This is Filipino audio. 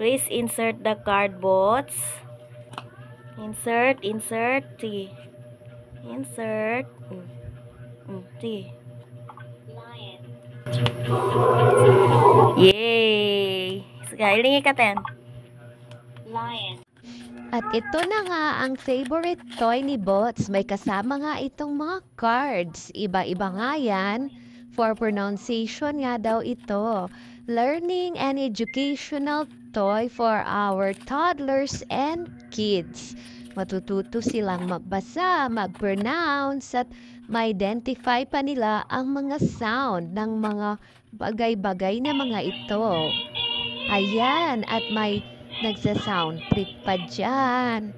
Please insert the card, bots. Insert. Sige. Insert. Sige. Yay! Sige, ilingi ka, Ten. Lion. At ito na nga ang favorite toy ni Bots. May kasama nga itong mga cards. Iba-iba nga yan. For pronunciation nga daw ito. Learning and educational toy for our toddlers and kids. Matututo silang magbasa, mag-pronounce, at ma-identify pa nila ang mga sound ng mga bagay-bagay na mga ito. Ayan, at may nagsa-sound trip pa dyan.